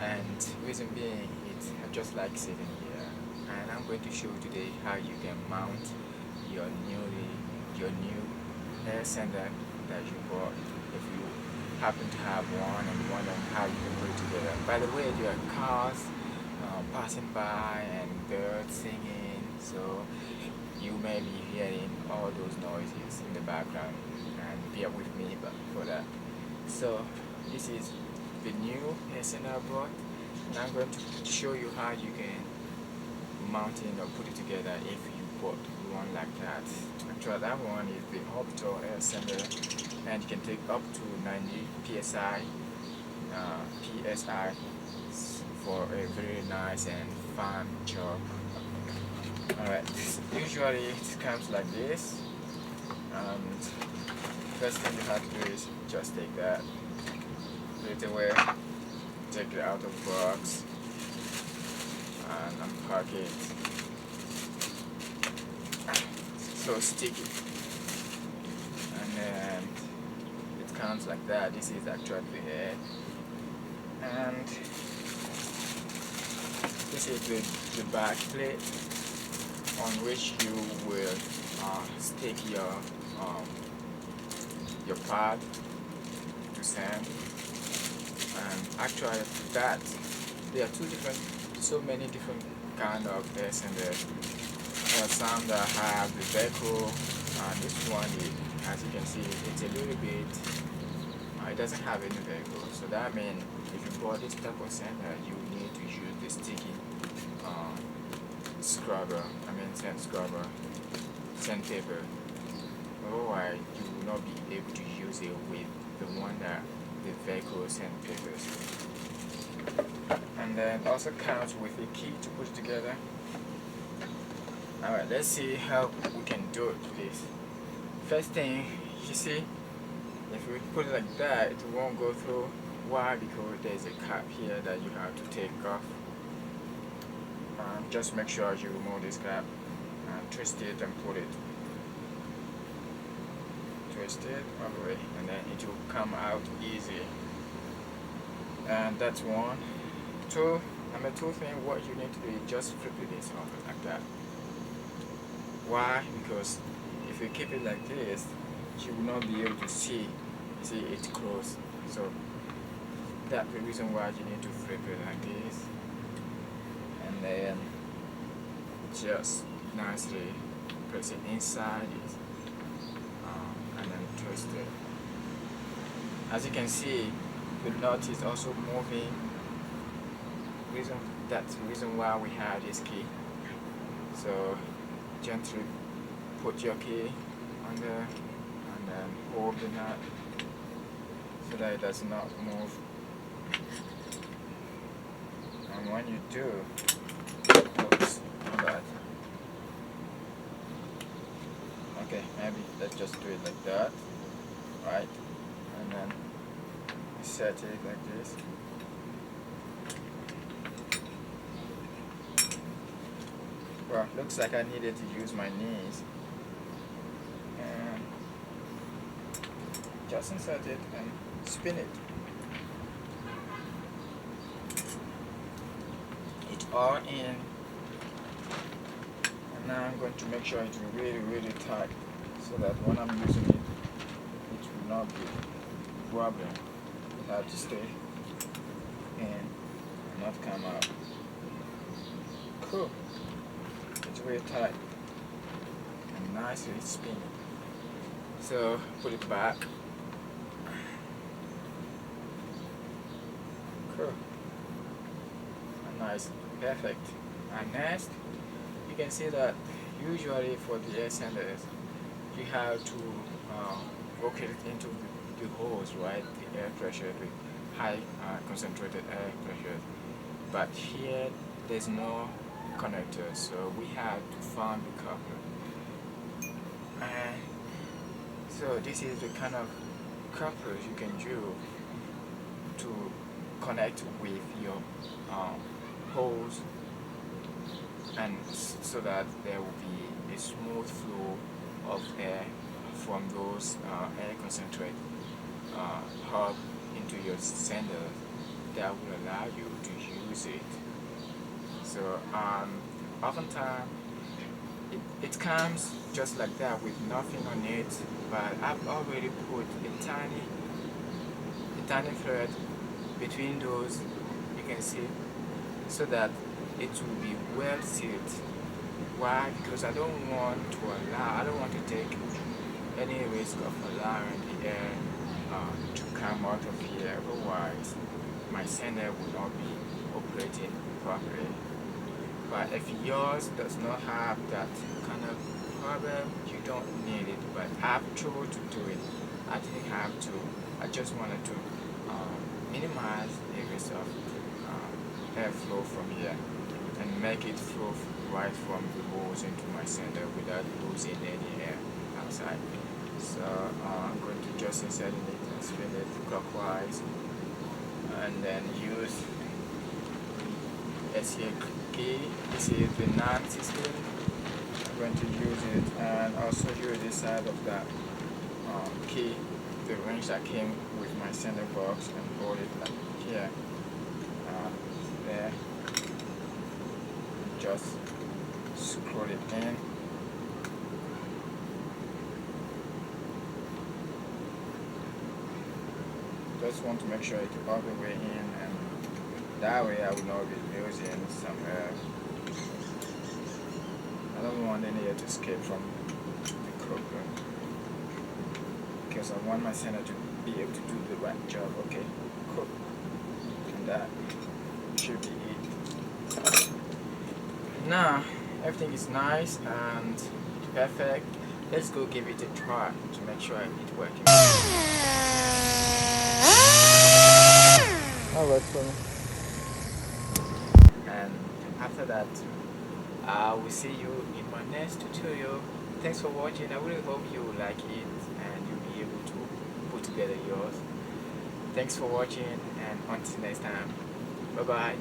and reason being, it's just like sitting here, and I'm going to show you today how you can mount your new air sender that you bought, if you happen to have one and wondering how you can put it together. By the way, there are cars passing by and birds singing, so you may be hearing all those noises in the background, and bear with me for that. So this is the new air sender I bought, and I'm going to show you how you can mount it or put it together if you bought one like that. Actually, that one is the orbital air sender, and you can take up to 90 psi for a very nice and fun job. Alright, usually it comes like this, and first thing you have to do is just take that, put it away, take it out of the box, and unpack it. So sticky, and then it comes like that. This is actually the head, and this is the back plate on which you will stick your pad to send. And actually that there are so many different kind of air senders. There are some that have the vehicle, and this one is, as you can see, it's a little bit it doesn't have any vehicle, so that means if you bought this type of sender, you need to use the sticky sandpaper. Otherwise, you will not be able to use it with the one that the vehicle sandpapers. And then also comes with a key to put it together. Alright, let's see how we can do it, please. First thing, you see, if we put it like that, it won't go through. Why? Because there's a cap here that you have to take off. Just make sure you remove this cap and twist it and put it. Twist it all the way, and then it will come out easy. And that's one. Number two thing, what you need to do is just flip this off like that. Why? Because if you keep it like this, you will not be able to see. You see, it's closed. So that's the reason why you need to flip it like this, and then just nicely press it inside it, and then twist it. As you can see, the nut is also moving. That's the reason why we have this key. So gently put your key under and then hold the nut so that it does not move. And when you do, oops, my bad. Okay, maybe let's just do it like that, right? And then you set it like this. Well, looks like I needed to use my knees, and just insert it and spin it. It's all in, and now I'm going to make sure it's really tight, so that when I'm using it, it will not be a problem. It has to stay in and not come out. Cool. It's really tight and nicely spinning. So put it back. Cool. And nice, perfect. And next, you can see that usually for the air senders, you have to rotate it into the hose, right? The air pressure, the high concentrated air pressure. But here, there's no connector, so we have to find the coupler. And so this is the kind of couplers you can do to connect with your hose, and so that there will be a smooth flow of air from those air concentrate hub into your sender. that will allow you to use it. So oftentimes it comes just like that with nothing on it, but I've already put a tiny thread between those, you can see, so that it will be well sealed. Why? Because I don't want to take any risk of allowing the air to come out of here. Otherwise my sender will not be operating properly. But if yours does not have that kind of problem, you don't need it. But I've chosen to do it. I didn't have to. I just wanted to minimize the risk of airflow from here and make it flow right from the holes into my sender without losing any air outside. So I'm going to just insert it and spin it clockwise, and then use escape key. This is the NAND system. I'm going to use it, and also use this side of that key, the wrench that came with my sender box, and hold it like here, there. Just screw it in. Just want to make sure it's all the way in, and that way I will not be losing some air. I don't want any air to escape from the cover, because I want my sender to be able to do the right job. Okay, cool. And that should be it. Now everything is nice and perfect. Let's go give it a try to make sure it's working. Alright, for me. And after that, I will see you in my next tutorial. Thanks for watching. I really hope you like it and you'll be able to put together yours. Thanks for watching, and until next time. Bye bye.